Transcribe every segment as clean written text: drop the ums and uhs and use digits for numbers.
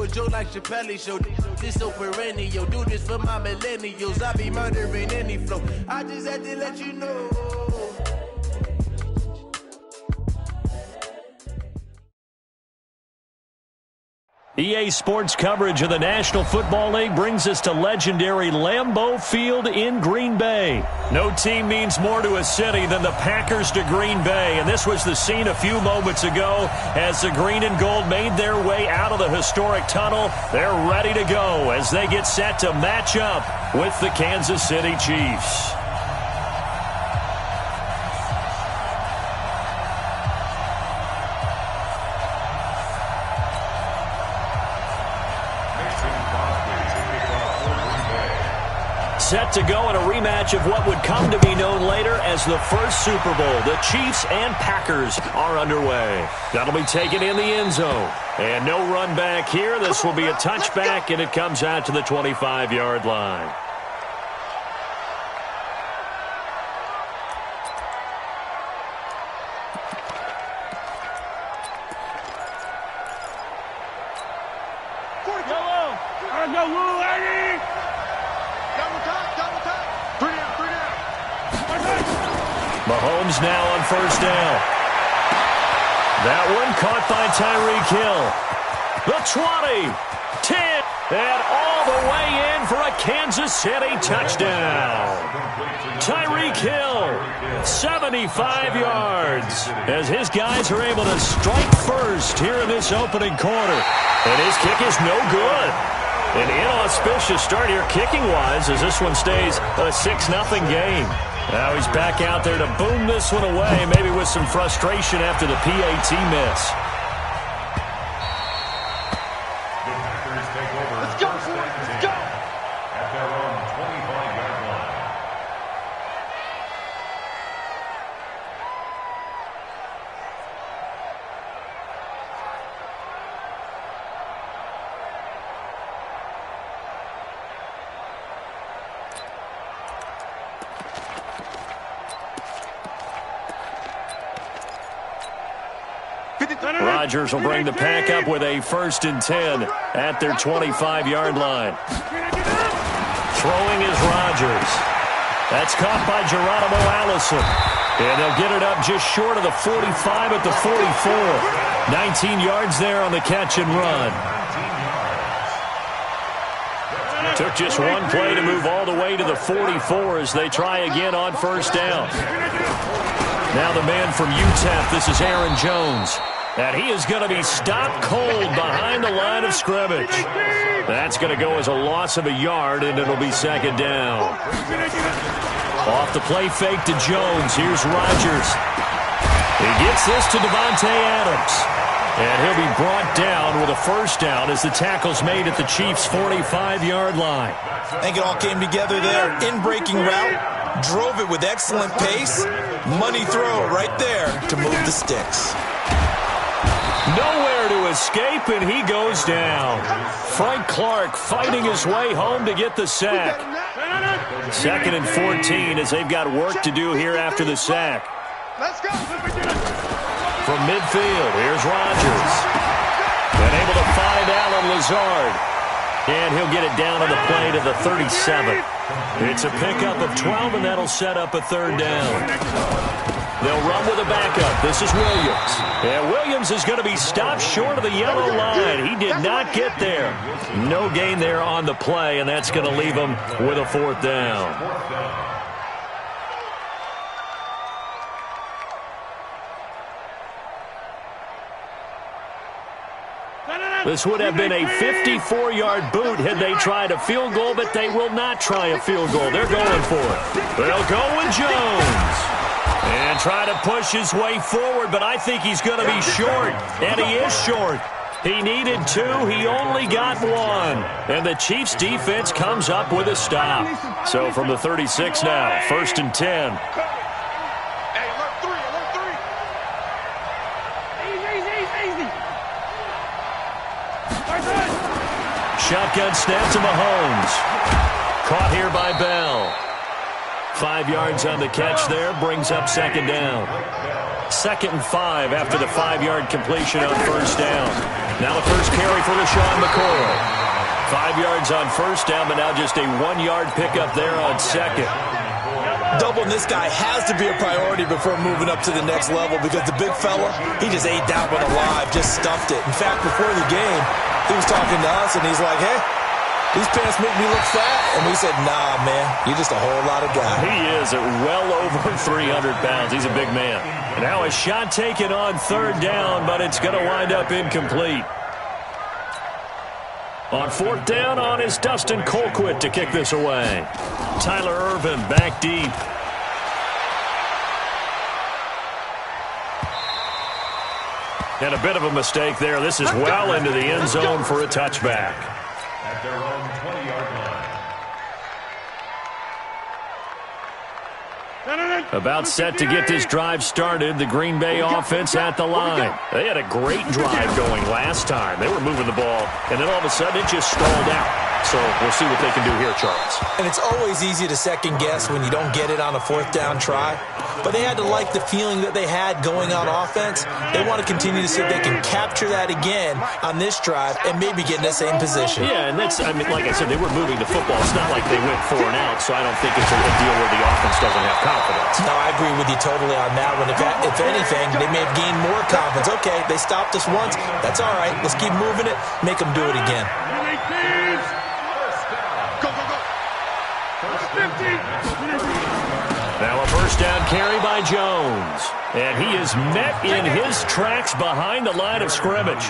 joke like Chappelle Show. This so perennial. Do this for my millennials. I be murdering any flow. I just had to let you know. EA Sports coverage of the National Football League brings us to legendary Lambeau Field in Green Bay. No team means more to a city than the Packers to Green Bay, and this was the scene a few moments ago as the green and gold made their way out of the historic tunnel. They're ready to go as they get set to match up with the Kansas City Chiefs. Set to go in a rematch of what would come to be known later as the first Super Bowl. The Chiefs and Packers are underway. That'll be taken in the end zone. And no run back here. This will be a touchback, and it comes out to the 25-yard line. Mahomes now on first down. That one caught by Tyreek Hill. The 20, 10, and all the way in for a Kansas City touchdown. Tyreek Hill, 75 yards, as his guys are able to strike first here in this opening quarter. And his kick is no good. An inauspicious start here kicking-wise as this one stays a 6-0 game. Now he's back out there to boom this one away, maybe with some frustration after the PAT miss. The Packers take over. Let's go, let's go! At their own 25-yard line. Rodgers will bring the pack up with a 1st and 10 at their 25-yard line. Throwing is Rodgers. That's caught by Geronimo Allison. And they'll get it up just short of the 45 at the 44. 19 yards there on the catch and run. Took just one play to move all the way to the 44 as they try again on first down. Now the man from UTEP, this is Aaron Jones. And he is going to be stopped cold behind the line of scrimmage. That's going to go as a loss of a yard, and it'll be second down. Off the play fake to Jones. Here's Rodgers. He gets this to Devontae Adams. And he'll be brought down with a first down as the tackle's made at the Chiefs' 45-yard line. I think it all came together there. In-breaking route, drove it with excellent pace. Money throw right there to move the sticks. Nowhere to escape, and he goes down. Frank Clark fighting his way home to get the sack. 2nd and 14 as they've got work to do here after the sack. Let's go. From midfield, here's Rodgers. And able to find Alan Lazard. And he'll get it down on the play to the 37. It's a pickup of 12, and that'll set up a 3rd down. They'll run with a backup. This is Williams. And Williams is going to be stopped short of the yellow line. He did not get there. No gain there on the play, and that's going to leave him with a 4th down. This would have been a 54-yard boot had they tried a field goal, but they will not try a field goal. They're going for it. They'll go with Jones. And try to push his way forward, but I think he's going to be short. And he is short. He needed 2. He only got 1. And the Chiefs' defense comes up with a stop. So from the 36 now, 1st and 10. Shotgun snap to Mahomes. Caught here by Bell. 5 yards on the catch there, brings up 2nd down. 2nd and 5 after the 5-yard completion on first down. Now the first carry for LaShawn McCoy. 5 yards on first down, but now just a 1-yard pickup there on second. Doubling this guy has to be a priority before moving up to the next level because the big fella, he just ate that one alive, just stuffed it. In fact, before the game, he was talking to us, and he's like, hey, these pants make me look fat. And we said, nah, man, you're just a whole lot of guy. He is at well over 300 pounds. He's a big man. And now a shot taken on 3rd down, but it's going to wind up incomplete. On 4th down on is Dustin Colquitt to kick this away. Tyler Ervin back deep. And a bit of a mistake there. This is well into the end zone for a touchback. At their own 20-yard line. About set to get this drive started. The Green Bay offense at the line. They had a great drive going last time. They were moving the ball, and then all of a sudden it just stalled out. So we'll see what they can do here, Charles. And it's always easy to second guess when you don't get it on a 4th down try. But they had to like the feeling that they had going on offense. They want to continue to see if they can capture that again on this drive and maybe get in the same position. Yeah, and that's, I mean, like I said, they were moving the football. It's not like they went 4 and out, so I don't think it's a deal where the offense doesn't have confidence. No, I agree with you totally on that one. If anything, they may have gained more confidence. Okay, they stopped us once. That's all right. Let's keep moving it. Make them do it again. Now a first down carry by Jones. And he is met in his tracks behind the line of scrimmage.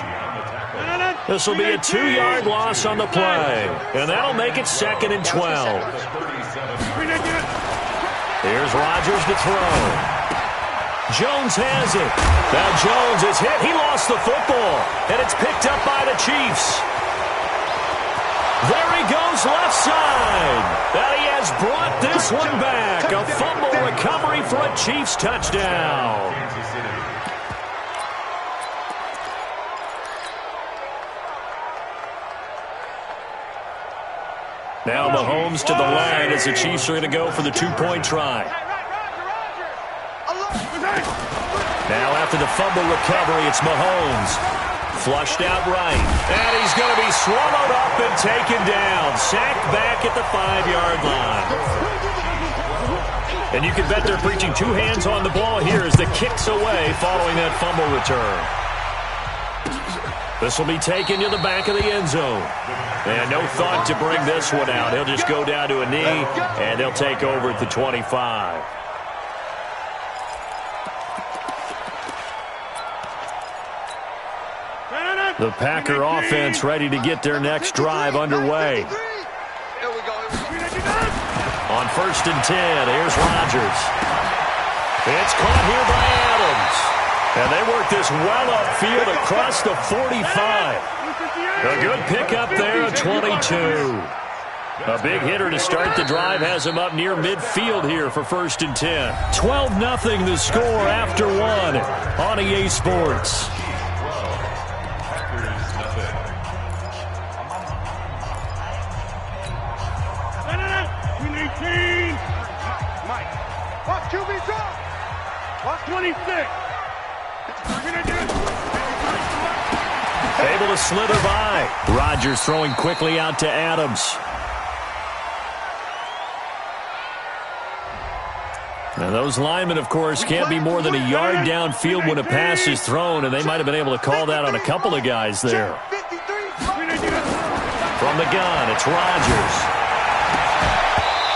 This will be a 2-yard loss on the play. And that'll make it 2nd and 12. Here's Rodgers to throw. Jones has it. Now Jones is hit. He lost the football. And it's picked up by the Chiefs. There he goes left side. And he has brought this one back. A fumble recovery for a Chiefs touchdown. Now Mahomes to the line as the Chiefs are going to go for the 2-point try. Now after the fumble recovery, it's Mahomes. Flushed out right. And he's going to be swallowed up and taken down. Sacked back at the 5-yard line. And you can bet they're preaching 2 hands on the ball here as the kick's away following that fumble return. This will be taken to the back of the end zone. And no thought to bring this one out. He'll just go down to a knee, and they'll take over at the 25. The Packer offense ready to get their next drive underway. On 1st and 10, here's Rodgers. It's caught here by Adams. And they work this well upfield across the 45. A good pickup there at 22. A big hitter to start the drive has him up near midfield here for 1st and 10. 12-0 the score after 1 on EA Sports. Watch 26. Able to slither by. Rodgers throwing quickly out to Adams. Now those linemen, of course, can't be more than a yard downfield when a pass is thrown, and they might have been able to call that on a couple of guys there. From the gun, it's Rodgers.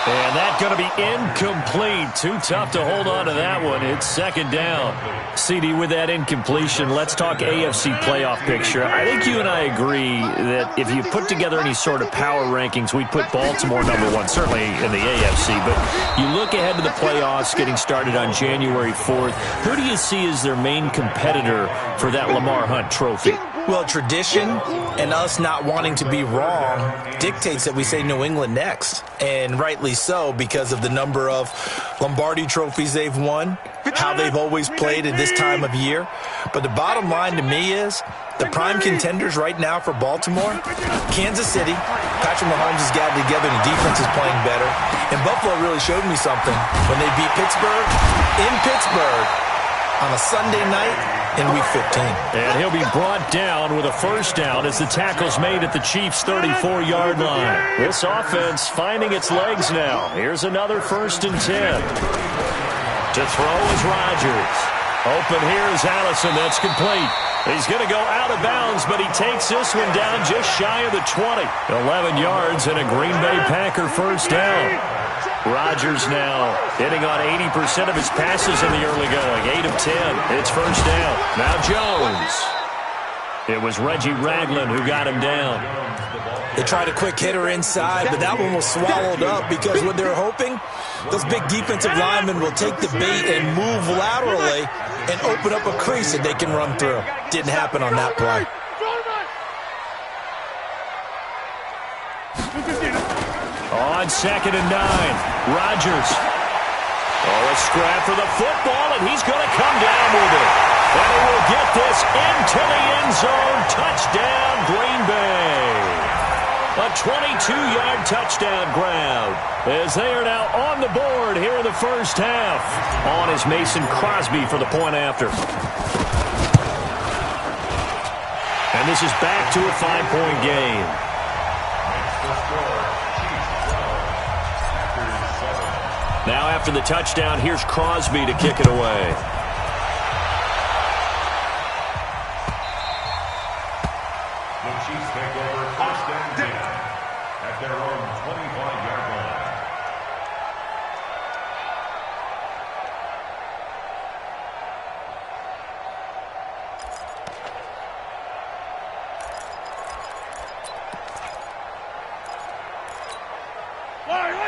And that's going to be incomplete. Too tough to hold on to that one. It's 2nd down. CD, with that incompletion, let's talk AFC playoff picture. I think you and I agree that if you put together any sort of power rankings, we'd put Baltimore #1, certainly in the AFC. But you look ahead to the playoffs getting started on January 4th. Who do you see as their main competitor for that Lamar Hunt trophy? Well, tradition and us not wanting to be wrong dictates that we say New England next. And rightly so, because of the number of Lombardi trophies they've won, how they've always played at this time of year. But the bottom line to me is the prime contenders right now for Baltimore, Kansas City. Patrick Mahomes has gotten together and the defense is playing better. And Buffalo really showed me something when they beat Pittsburgh in Pittsburgh. on a Sunday night in Week 15. And he'll be brought down with a first down as the tackle's made at the Chiefs' 34-yard line. This offense finding its legs now. Here's another 1st and 10. To throw is Rodgers. Open here is Allison. That's complete. He's going to go out of bounds, but he takes this one down just shy of the 20. 11 yards and a Green Bay Packer first down. Rodgers now hitting on 80% of his passes in the early going. 8 of 10. It's first down. Now Jones. It was Reggie Ragland who got him down. They tried a quick hitter inside, but that one was swallowed up because what they're hoping, those big defensive linemen will take the bait and move laterally and open up a crease that they can run through. Didn't happen on that play. On 2nd and 9, Rodgers. Oh, a scrap for the football, and he's going to come down with it. And he will get this into the end zone. Touchdown, Green Bay. A 22-yard touchdown grab as they are now on the board here in the first half. On is Mason Crosby for the point after. And this is back to a 5-point game. Now after the touchdown, here's Crosby to kick it away. The Chiefs take over 1st and 10 at their own 25-yard line.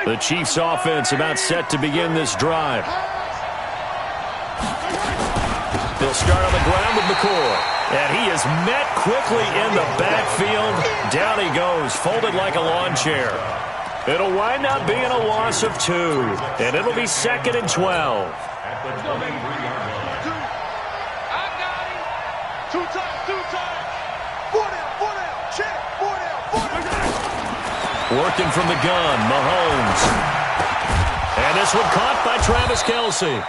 The Chiefs offense about set to begin this drive. They'll start on the ground with McCoy. And he is met quickly in the backfield. Down he goes, folded like a lawn chair. It'll wind up being a loss of 2. And it'll be 2nd and 12. At the 23-yard line. I got him. 2 times, 2 times. 4 down, check. 4 down. Working from the gun, Mahomes. And this one caught by Travis Kelce.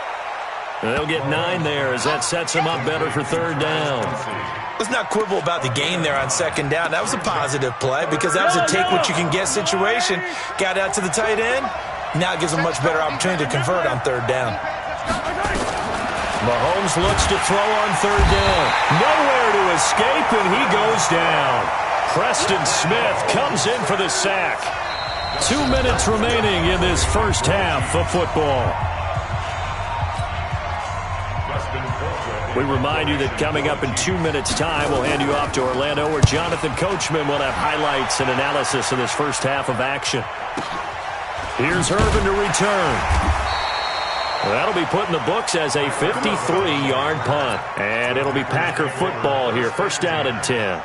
They'll get 9 there as that sets him up better for 3rd down. Let's not quibble about the gain there on 2nd down. That was a positive play because that was a take-what-you-can-get situation. Got out to the tight end. Now it gives them a much better opportunity to convert on 3rd down. Mahomes looks to throw on 3rd down. Nowhere to escape, and he goes down. Preston Smith comes in for the sack. 2 minutes remaining in this first half of football. We remind you that coming up in 2 minutes' time, we'll hand you off to Orlando, where Jonathan Coachman will have highlights and analysis of this first half of action. Here's Irvin to return. That'll be put in the books as a 53-yard punt. And it'll be Packer football here. First down and 10.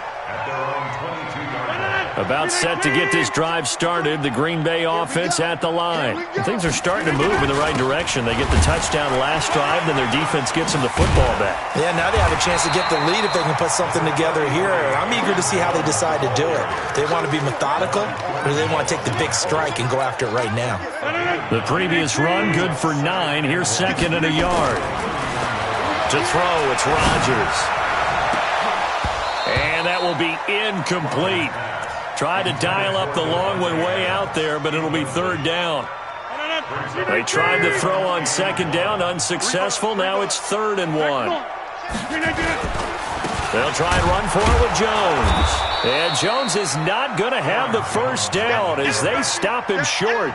About set to get this drive started. The Green Bay offense at the line. Things are starting to move in the right direction. They get the touchdown last drive, then their defense gets them the football back. Yeah, now they have a chance to get the lead if they can put something together here. I'm eager to see how they decide to do it. They want to be methodical, or do they want to take the big strike and go after it right now? The previous run, good for 9. Here's 2nd and a yard. To throw, it's Rodgers. And that will be incomplete. Tried to dial up the long one way out there, but it'll be 3rd down. They tried to throw on 2nd down, unsuccessful. Now it's 3rd and 1. They'll try and run for it with Jones. And Jones is not going to have the first down as they stop him short.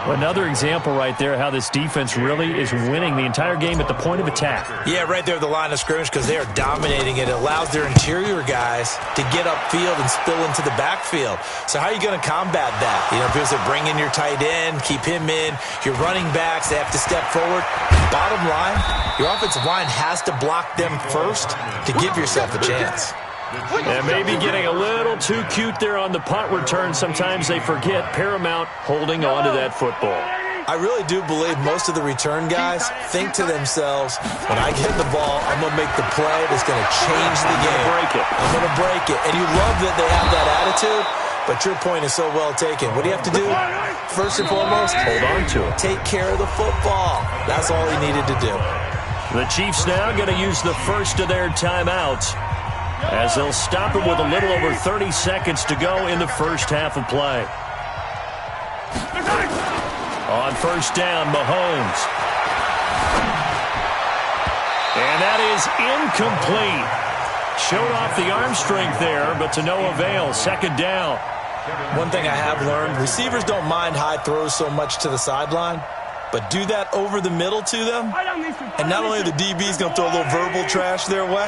Another example right there how this defense really is winning the entire game at the point of attack. Yeah, right there at the line of scrimmage because they are dominating it. It allows their interior guys to get upfield and spill into the backfield. So how are you going to combat that? You know, because they bring in your tight end, keep him in. Your running backs, they have to step forward. Bottom line, your offensive line has to block them first to give yourself a chance. And maybe getting a little too cute there on the punt return. Sometimes they forget paramount holding on to that football. I really do believe most of the return guys think to themselves, when I get the ball, I'm going to make the play that's going to change the game. I'm going to break it. And you love that they have that attitude, but your point is so well taken. What do you have to do? First and foremost, hold on to it. Take care of the football. That's all he needed to do. The Chiefs now going to use the first of their timeouts as they'll stop it with a little over 30 seconds to go in the first half of play. On first down, Mahomes. And that is incomplete. Showed off the arm strength there, but to no avail. Second down. One thing I have learned, receivers don't mind high throws so much to the sideline, but do that over the middle to them, and not only are the DBs going to throw a little verbal trash their way,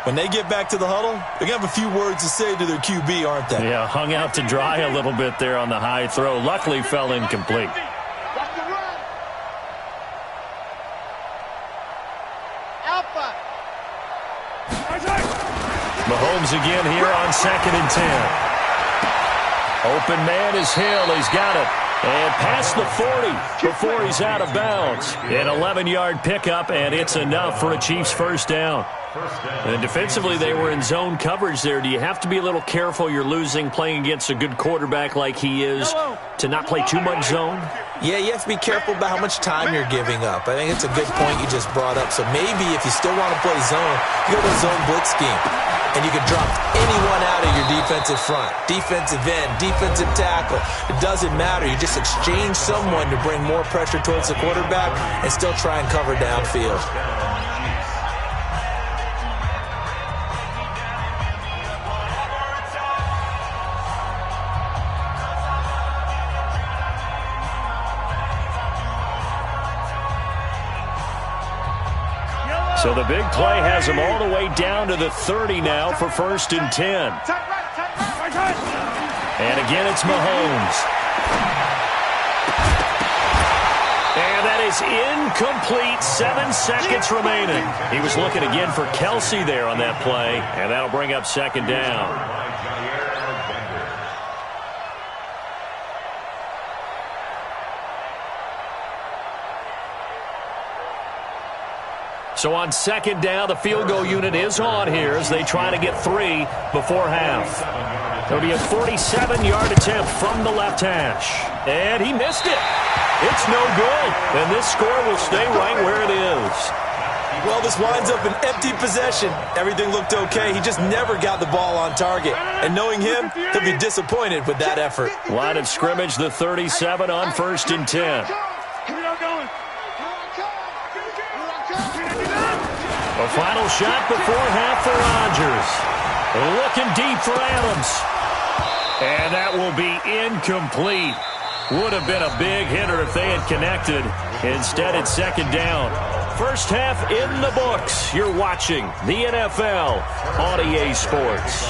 when they get back to the huddle, they're going to have a few words to say to their QB, aren't they? Yeah, hung out to dry a little bit there on the high throw. Luckily fell incomplete. Mahomes again here on 2nd and 10. Open man is Hill. He's got it. And past the 40 before he's out of bounds. An 11-yard pickup, and it's enough for a Chiefs first down. And defensively, they were in zone coverage there. Do you have to be a little careful? You're losing playing against a good quarterback like he is to not play too much zone? Yeah, you have to be careful about how much time you're giving up. I think it's a good point you just brought up. So maybe if you still want to play zone, you go to a zone blitz scheme. And you can drop anyone out of your defensive front. Defensive end, defensive tackle. It doesn't matter. You just exchange someone to bring more pressure towards the quarterback and still try and cover downfield. So the big play has him all the way down to the 30 now for 1st and 10. And again, it's Mahomes. And that is incomplete. 7 seconds remaining. He was looking again for Kelsey there on that play, and that'll bring up 2nd down. So on 2nd down, the field goal unit is on here as they try to get 3 before half. It'll be a 47-yard attempt from the left hash. And he missed it. It's no good. And this score will stay right where it is. Well, this winds up an empty possession. Everything looked okay. He just never got the ball on target. And knowing him, he'll be disappointed with that effort. Line of scrimmage, the 37 on 1st and 10. A final shot before half for Rodgers. Looking deep for Adams. And that will be incomplete. Would have been a big hitter if they had connected. Instead, it's 2nd down. First half in the books. You're watching the NFL on EA Sports.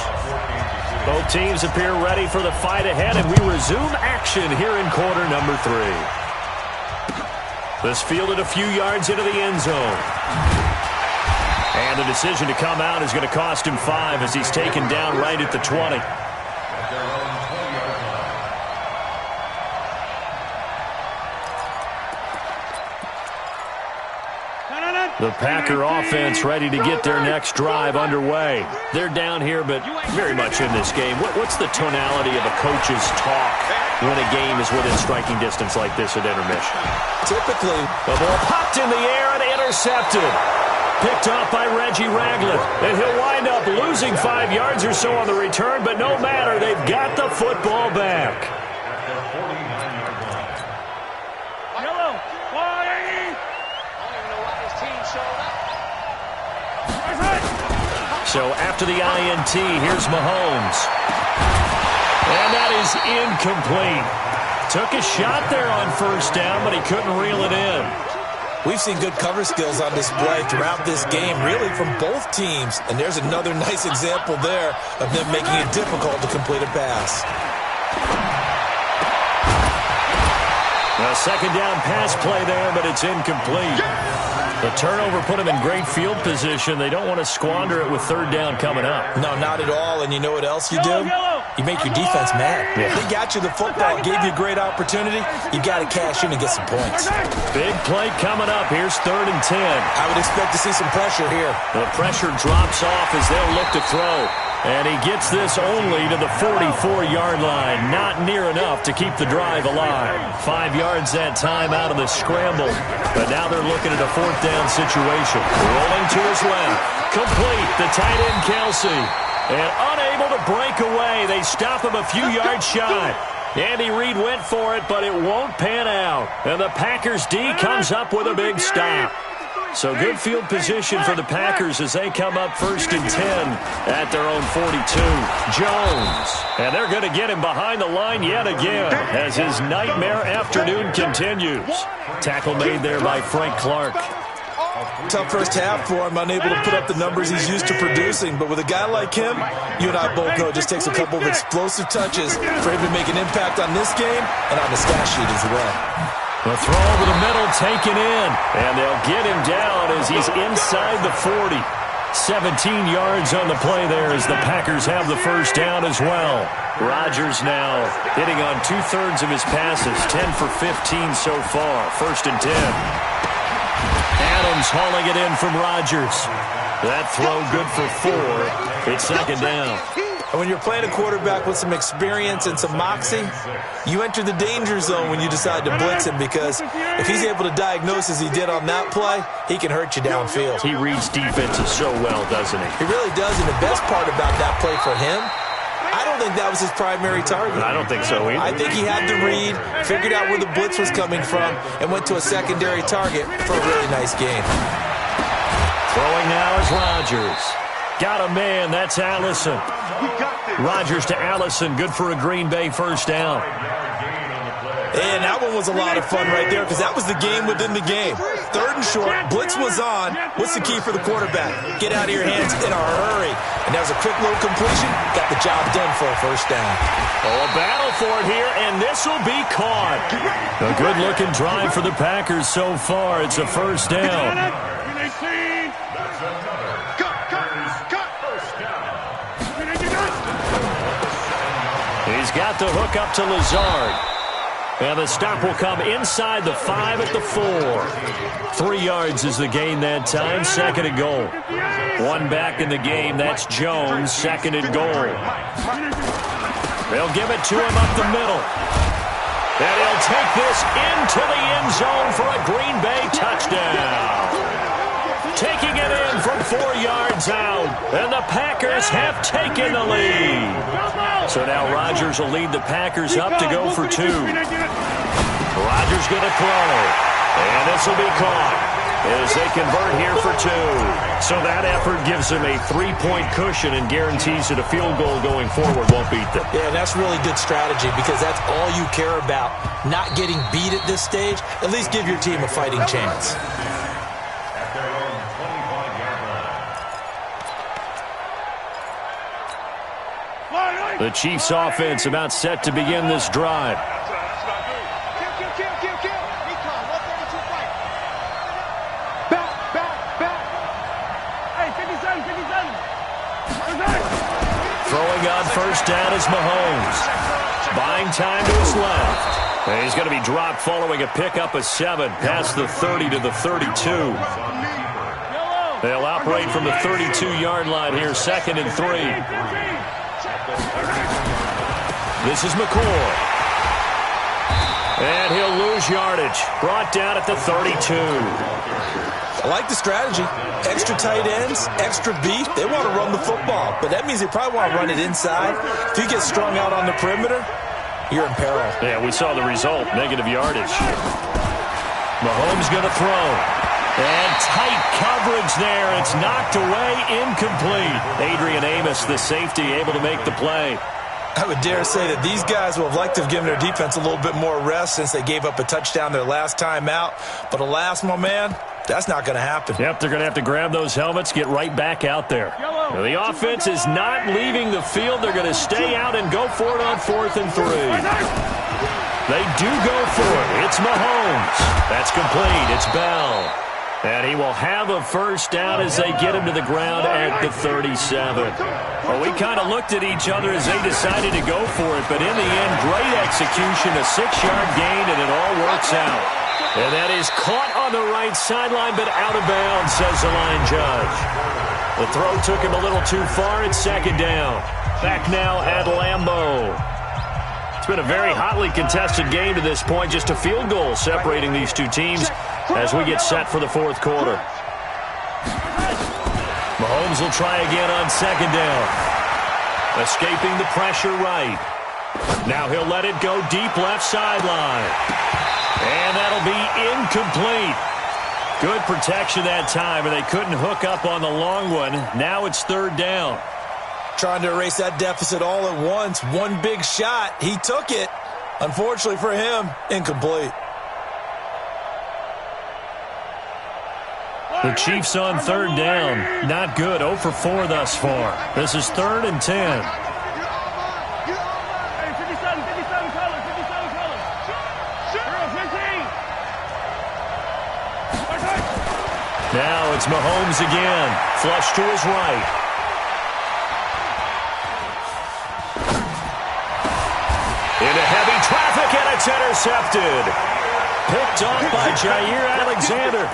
Both teams appear ready for the fight ahead, and we resume action here in quarter number 3. This fielded a few yards into the end zone. And the decision to come out is going to cost him 5 as he's taken down right at the 20. The Packer offense ready to get their next drive underway. They're down here, but very much in this game. What's the tonality of a coach's talk when a game is within striking distance like this at intermission? Typically, the ball popped in the air and intercepted. Picked off by Reggie Ragland. And he'll wind up losing 5 yards or so on the return, but no matter, they've got the football back. So after the INT, here's Mahomes. And that is incomplete. Took a shot there on first down, but he couldn't reel it in. We've seen good cover skills on display throughout this game, really from both teams. And there's another nice example there of them making it difficult to complete a pass. A 2nd down pass play there, but it's incomplete. The turnover put them in great field position. They don't want to squander it with 3rd down coming up. No, not at all. And you know what else you do? You make your defense mad. Yeah. They got you the football, gave you a great opportunity. You got to cash in and get some points. Big play coming up. Here's 3rd and 10. I would expect to see some pressure here. The pressure drops off as they'll look to throw. And he gets this only to the 44-yard line. Not near enough to keep the drive alive. 5 yards that time out of the scramble. But now they're looking at a 4th down situation. Rolling to his left. Complete. The tight end, Kelsey. And unable to break away. They stop him a few yards shy. Andy Reid went for it, but it won't pan out. And the Packers D comes up with a big stop. So good field position for the Packers as they come up 1st and 10 at their own 42. Jones. And they're going to get him behind the line yet again as his nightmare afternoon continues. Tackle made there by Frank Clark. Tough first half for him, unable to put up the numbers he's used to producing. But with a guy like him, you and I both know it just takes a couple of explosive touches for him to make an impact on this game and on the stat sheet as well. The throw over the middle taken in, and they'll get him down as he's inside the 40. 17 yards on the play there as the Packers have the first down as well. Rodgers now hitting on 2/3 of his passes, 10 for 15 so far. 1st and 10. Adams hauling it in from Rodgers. That throw good for 4. It's 2nd down. And when you're playing a quarterback with some experience and some moxie, you enter the danger zone when you decide to blitz him, because if he's able to diagnose as he did on that play, he can hurt you downfield. He reads defenses so well, doesn't he? He really does, and the best part about that play for him, I don't think that was his primary target. I don't think so either. I think he had the read, figured out where the blitz was coming from, and went to a secondary target for a really nice game. Throwing now is Rodgers. Got a man, that's Allison. Rodgers to Allison, good for a Green Bay first down. And that one was a lot of fun right there, because that was the game within the game. 3rd and short, blitz was on. What's the key for the quarterback? Get out of your hands in a hurry. And that was a quick little completion. Got the job done for a first down. Oh, a battle for it here, and this will be caught. A good-looking drive for the Packers so far. It's a first down. He's got the hook up to Lazard. And the stop will come inside the 5 at the 4. 3 yards is the gain that time. 2nd and goal. 1 back in the game. That's Jones. 2nd and goal. They'll give it to him up the middle. And he'll take this into the end zone for a Green Bay touchdown. Taking it in from 4 yards out. And the Packers have taken the lead. So now Rodgers will lead the Packers up to go for 2. Rodgers going to throw. And this will be caught as they convert here for 2. So that effort gives them a 3-point cushion and guarantees that a field goal going forward won't beat them. Yeah, and that's really good strategy, because that's all you care about. Not getting beat at this stage. At least give your team a fighting chance. The Chiefs offense about set to begin this drive. Throwing on first down is Mahomes. Buying time to his left. And he's going to be dropped following a pickup of 7 past the 30 to the 32. They'll operate from the 32-yard line here, 2nd and 3. This is McCoy. And he'll lose yardage. Brought down at the 32. I like the strategy. Extra tight ends, extra beef. They want to run the football, but that means they probably want to run it inside. If you get strung out on the perimeter, you're in peril. Yeah, we saw the result. Negative yardage. Mahomes going to throw. And tight coverage there. It's knocked away, incomplete. Adrian Amos, the safety, able to make the play. I would dare say that these guys will have liked to have given their defense a little bit more rest since they gave up a touchdown their last time out. But alas, my man, that's not going to happen. Yep, they're going to have to grab those helmets, get right back out there. Now, the offense is not leaving the field. They're going to stay out and go for it on 4th and 3. They do go for it. It's Mahomes. That's complete. It's Bell. And he will have a first down as they get him to the ground at the 37. Well, we kind of looked at each other as they decided to go for it, but in the end, great execution, a 6-yard gain, and it all works out. And that is caught on the right sideline, but out of bounds, says the line judge. The throw took him a little too far. It's second down. Back now at Lambeau. It's been a very hotly contested game to this point. Just a field goal separating these two teams as we get set for the fourth quarter. Mahomes will try again on second down. Escaping the pressure right. Now he'll let it go deep left sideline. And that'll be incomplete. Good protection that time, and they couldn't hook up on the long one. Now it's third down. Trying to erase that deficit all at once. One big shot. He took it. Unfortunately for him, incomplete. The Chiefs on third down. Not good. 0 for 4 thus far. This is 3rd and 10. Now it's Mahomes again. Flush to his right. Into heavy traffic, and it's intercepted. Picked off by Jair Alexander.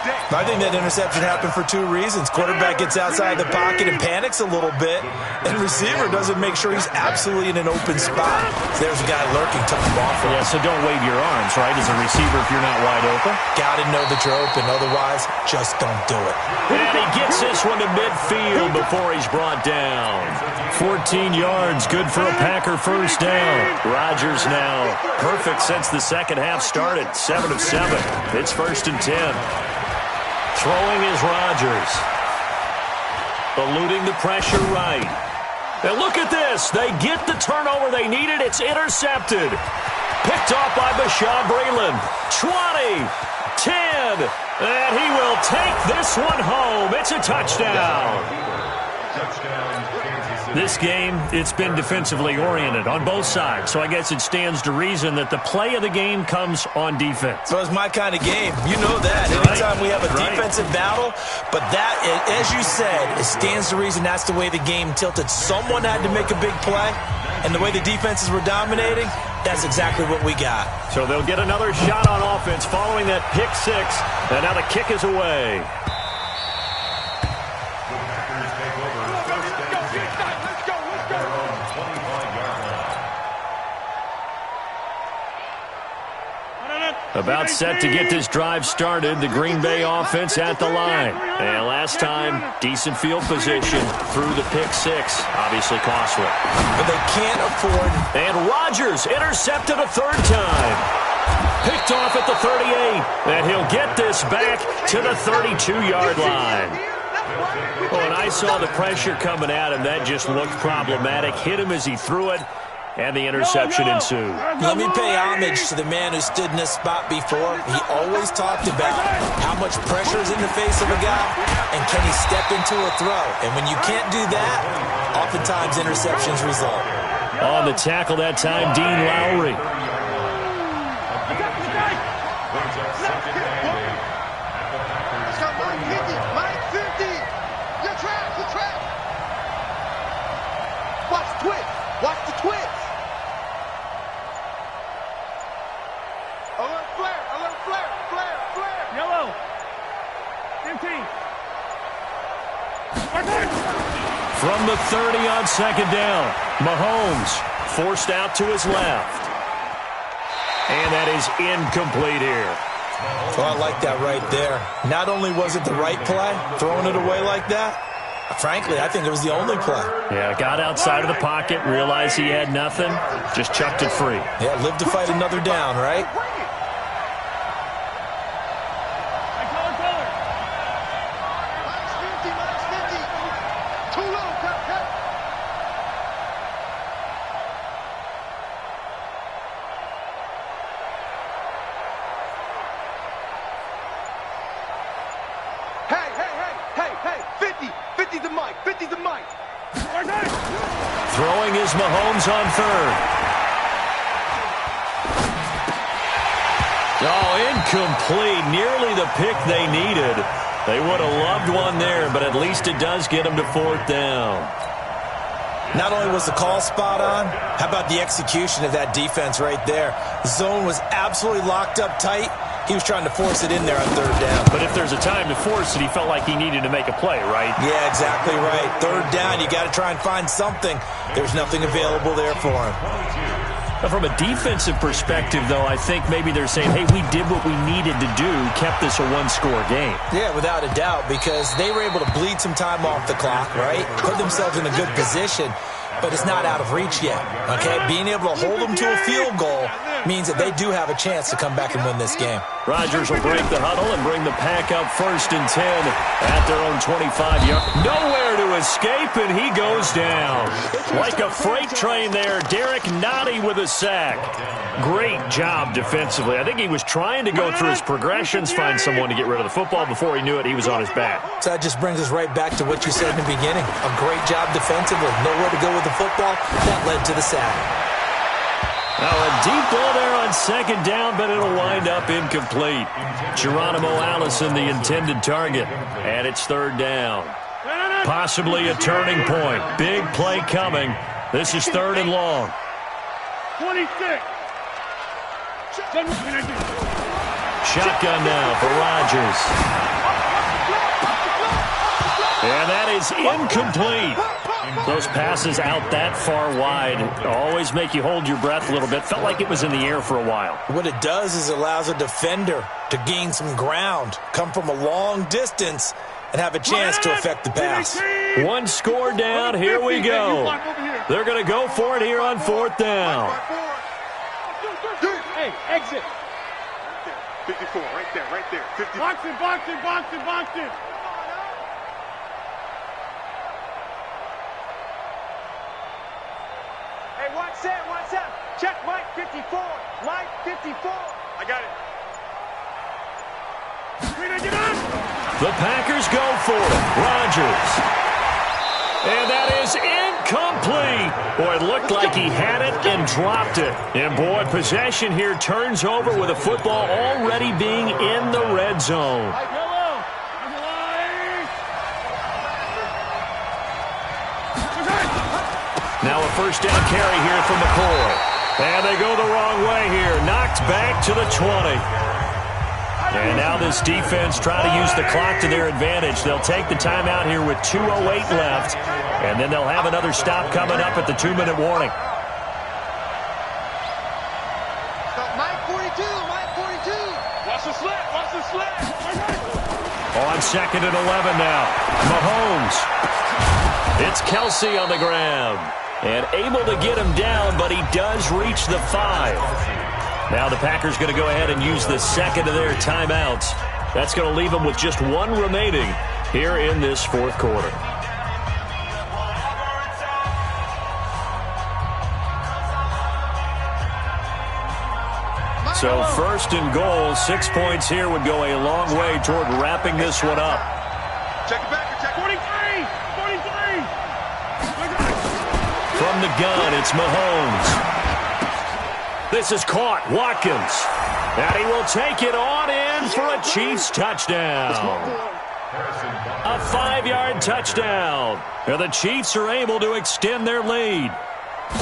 I think that interception happened for 2 reasons. Quarterback gets outside the pocket and panics a little bit, and receiver doesn't make sure he's absolutely in an open spot. There's a guy lurking, took him off. Yeah, so don't wave your arms, right, as a receiver if you're not wide open. Got to know that you're open. Otherwise, just don't do it. And he gets this one to midfield before he's brought down. 14 yards, good for a Packer first down. Rodgers now perfect since the second half started. 7 of 7. It's 1st and 10. Throwing is Rodgers. Eluding the pressure right. And look at this. They get the turnover they needed. It's intercepted. Picked off by Bashaud Breeland. 20, 10, and he will take this one home. It's a touchdown. This game, it's been defensively oriented on both sides, so I guess it stands to reason that the play of the game comes on defense. So it's my kind of game. You know that. Anytime we have a defensive battle, but that, as you said, it stands to reason that's the way the game tilted. Someone had to make a big play, and the way the defenses were dominating, that's exactly what we got. So they'll get another shot on offense following that pick 6, and now the kick is away. About set to get this drive started, the Green Bay offense at the line. And last time, decent field position through the pick 6. Obviously costly. But they can't afford. And Rodgers intercepted a 3rd time. Picked off at the 38. And he'll get this back to the 32-yard line. When I saw the pressure coming at him, that just looked problematic. Hit him as he threw it. And the interception ensued. Let me pay homage to the man who stood in this spot before. He always talked about how much pressure is in the face of a guy and can he step into a throw. And when you can't do that, oftentimes interceptions result. On the tackle that time, Dean Lowry. Watch the twist. Watch the twist. Alert flare. Yellow. 15. From the 30 on second down, Mahomes forced out to his left. And that is incomplete here. Well, I like that right there. Not only was it the right play, throwing it away like that, frankly, I think it was the only play. Yeah, got outside of the pocket, realized he had nothing, just chucked it free. Yeah, live to fight another down, right? Throwing is Mahomes on 3rd. Oh, incomplete. Nearly the pick they needed. They would have loved one there, but at least it does get them to 4th down. Not only was the call spot on, how about the execution of that defense right there? The zone was absolutely locked up tight, He was trying to force it in there on third down. But if there's a time to force it, he felt like he needed to make a play, right? Yeah, exactly right. Third down, you got to try and find something. There's nothing available there for him. Now, from a defensive perspective, though, I think maybe they're saying, hey, we did what we needed to do, kept this a one-score game. Yeah, without a doubt, because they were able to bleed some time off the clock, right? Put themselves in a good position, but it's not out of reach yet, okay? Being able to hold them to a field goal means that they do have a chance to come back and win this game. Rodgers will break the huddle and bring the pack up 1st and 10 at their own 25-yard. Nowhere to escape, and he goes down. Like a freight train there, Derek Nottie with a sack. Great job defensively. I think he was trying to go through his progressions, find someone to get rid of the football. Before he knew it, he was on his back. So that just brings us right back to what you said in the beginning. A great job defensively. Nowhere to go with the football. That led to the sack. Now a deep ball there on 2nd down, but it'll wind up incomplete. Geronimo Allison, the intended target, and it's 3rd down. Possibly a turning point. Big play coming. This is 3rd and long. 26. Shotgun now for Rodgers. And that is incomplete. Those passes out that far wide always make you hold your breath a little bit. Felt like it was in the air for a while. What it does is it allows a defender to gain some ground, come from a long distance, and have a chance to affect the pass. 1 score down. Here we go. They're going to go for it here on 4th down. Hey, exit. 54, right there. 50. Box it. Hey, what's up? Check Mike 54. Mike 54. I got it. The Packers go for it. Rodgers. And that is incomplete. Boy, it looked like he had it and dropped it. And, boy, possession here turns over with a football already being in the red zone. Now a 1st down carry here from McCoy. And they go the wrong way here. Knocked back to the 20. And now this defense trying to use the clock to their advantage. They'll take the timeout here with 2:08 left. And then they'll have another stop coming up at the 2-minute warning. Mike 42. Watch the slap. On 2nd and 11 now. Mahomes. It's Kelsey on the ground. And able to get him down, but he does reach the 5. Now the Packers going to go ahead and use the 2nd of their timeouts. That's going to leave them with just 1 remaining here in this 4th quarter. So 1st and goal, 6 points here would go a long way toward wrapping this one up. Check it back. Check 43. From the gun, it's Mahomes. This is caught. Watkins. And he will take it on in for a Chiefs touchdown. A 5-yard touchdown. And the Chiefs are able to extend their lead.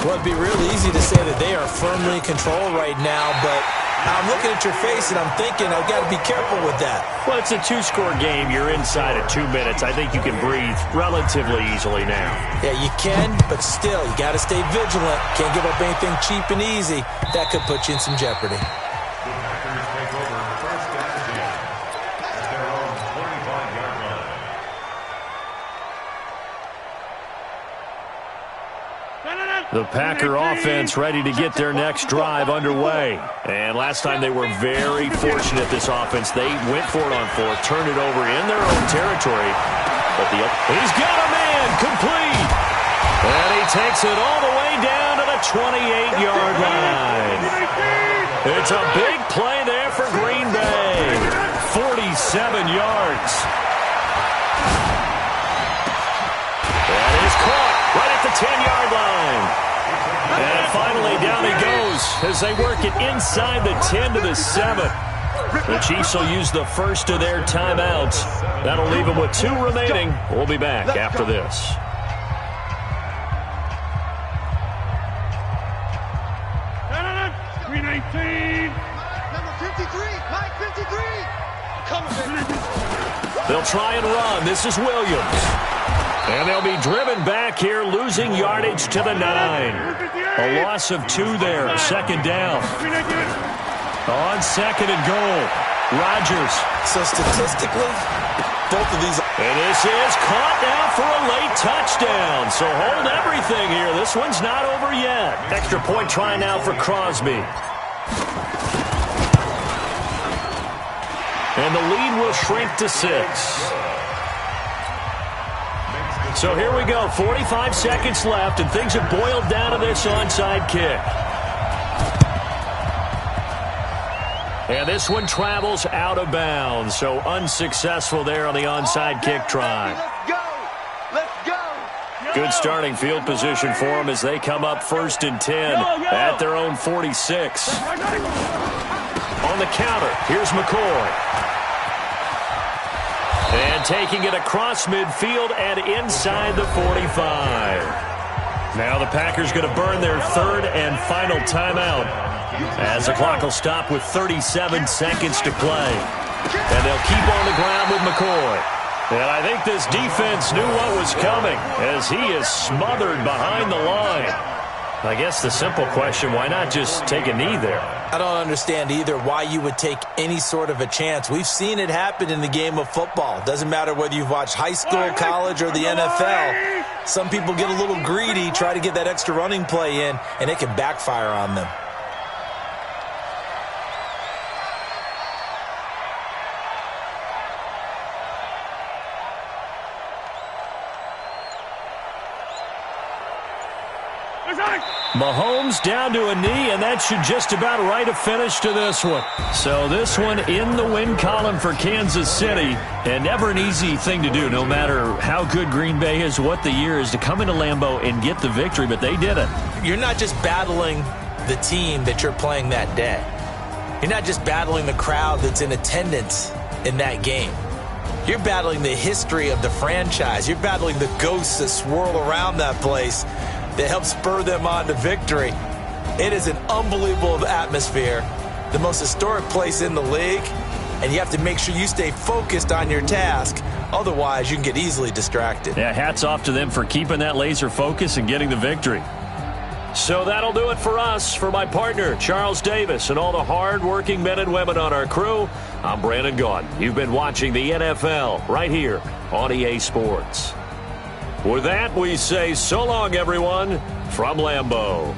Well, it'd be real easy to say that they are firmly in control right now, but I'm looking at your face and I'm thinking I've got to be careful with that. Well, it's a 2-score game. You're inside of 2 minutes. I think you can breathe relatively easily now. Yeah, you can, but still, you got to stay vigilant. Can't give up anything cheap and easy. That could put you in some jeopardy. The Packers take over 1st and 10 at their own 25-yard line. The Packer offense ready to get their next drive underway. And last time they were very fortunate, this offense. They went for it on 4th, turned it over in their own territory. But he's got a man complete. And he takes it all the way down to the 28-yard line. It's a big play there for Green Bay. 47 yards. That is caught right at the 10-yard line. And finally down he goes as they work it inside the 10 to the 7. The Chiefs will use the 1st of their timeouts. That'll leave them with 2 remaining. We'll be back after this. Green 18. Number Mike 53. Come on, baby. They'll try and run. This is Williams. And they'll be driven back here, losing yardage to the 9. A loss of 2 there, second down. On second and goal, Rodgers. So statistically, both of these. And this is caught now for a late touchdown. So hold everything here. This one's not over yet. Extra point try now for Crosby. And the lead will shrink to 6. So here we go, 45 seconds left, and things have boiled down to this onside kick. And this one travels out of bounds, so unsuccessful there on the onside kick try. Let's go. Good starting field position for them as they come up 1st and 10 at their own 46. On the counter, here's McCoy. And taking it across midfield and inside the 45. Now the Packers going to burn their 3rd and final timeout as the clock will stop with 37 seconds to play. And they'll keep on the ground with McCoy. And I think this defense knew what was coming as he is smothered behind the line. I guess the simple question, why not just take a knee there? I don't understand either why you would take any sort of a chance. We've seen it happen in the game of football. Doesn't matter whether you've watched high school, college, or the NFL. Some people get a little greedy, try to get that extra running play in, and it can backfire on them. Mahomes down to a knee, and that should just about write a finish to this one. So this one in the win column for Kansas City, and never an easy thing to do, no matter how good Green Bay is, what the year is, to come into Lambeau and get the victory, but they did it. You're not just battling the team that you're playing that day. You're not just battling the crowd that's in attendance in that game. You're battling the history of the franchise. You're battling the ghosts that swirl around that place that help spur them on to victory. It is an unbelievable atmosphere, the most historic place in the league, and you have to make sure you stay focused on your task. Otherwise, you can get easily distracted. Yeah, hats off to them for keeping that laser focus and getting the victory. So that'll do it for us. For my partner, Charles Davis, and all the hard-working men and women on our crew, I'm Brandon Gaudin. You've been watching the NFL right here on EA Sports. With that, we say so long, everyone, from Lambeau.